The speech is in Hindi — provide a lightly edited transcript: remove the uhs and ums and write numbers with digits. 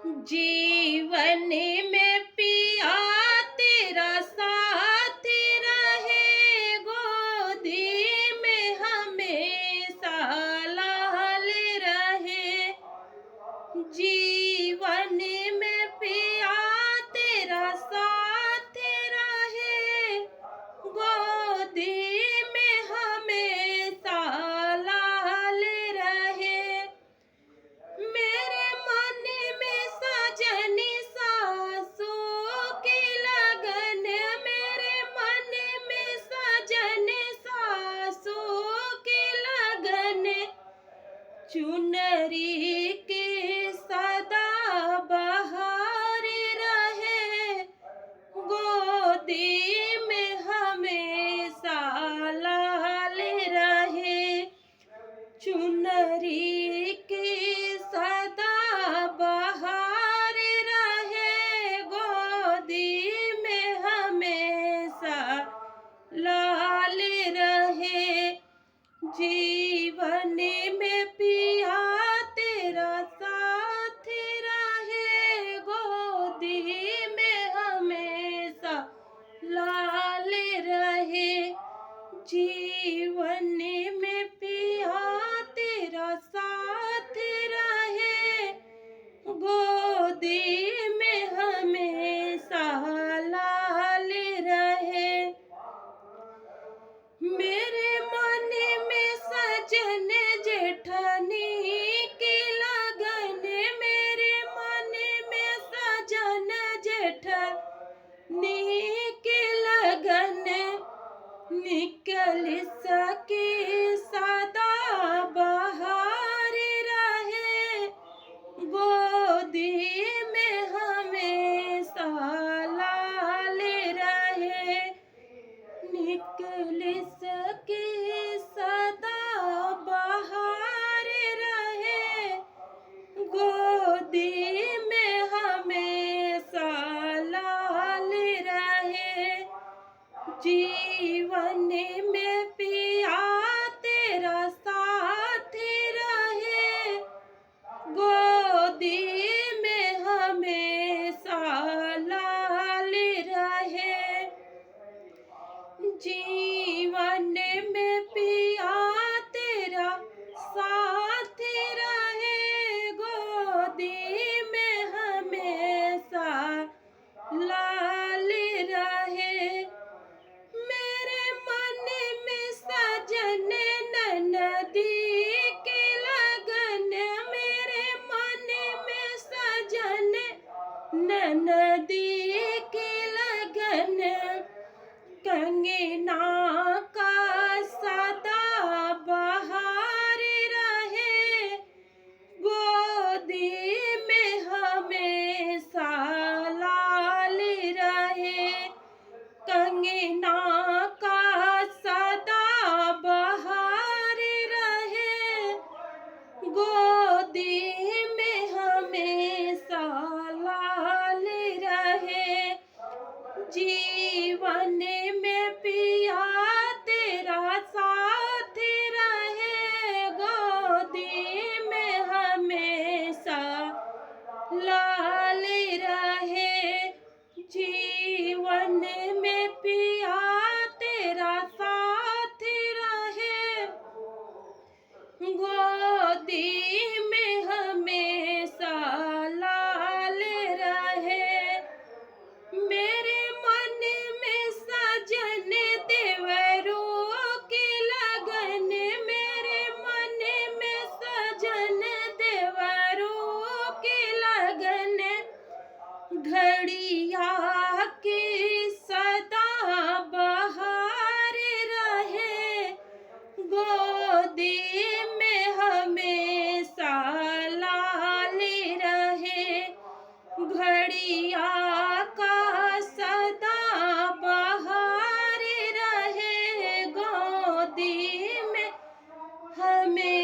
जीवन में पिया तेरा साथ रहे, गोदी में हमेशा लाल रहे। जीवन में पिया तेरा साथ रहे, गोदी में हमेशा लाल रहे। मेरे मन में सजनी सासों की लगन, मेरे मन में सजनी सासों की लगन, चुनरी के सदा बहार रहे, गोदी में हमेशा लाल रहे। चुनरी के सदा बहार रहे, गोदी में हमेशा लाल रहे। जीवन में पिया तेरा साथ रहे, गोदी में हमेशा लाल रहे। जीवन में पिया तेरा साथ रहे, गोदी में हमेशा लाल रहे। मेरे मन में सजन जेठनी की लगन, मेरे मन में सजन जेठनी की लगन, निकल सके सदा बहार रहे, गोदी में हमेशा लाल रहे। निकल सके सदा बहार रहे, गोदी में हमेशा लाल रहे। जीवन में पिया तेरा साथ रहे, गोदी में हमेशा लाल रहे। जीवन में पिया तेरा साथ रहे, गोदी में हमेशा लाल रहे। मेरे मन में सजन ननदी की लगन, मेरे मन में सजन ननदी की लगन, कंगना का सदा बहार रहे, गोदी में हमेशा लाल रहे। कंगना का सदा बहार रहे, गोदी में हमेशा लाल रहे। जीवन में पिया तेरा साथ रहे, गोदी में हमेशा लाल रहे। जीवन में पिया तेरा साथ रहे, गोदी में हमेशा लाल रहे। मेरे मन में सजन देवरों की लगन, मेरे मन में सजन देवरों की लगन, घड़िया की सदा बहार रहे, गोदी में हमेशा लाल रहे। घड़िया का सदा बहार रहे, गोदी में हमें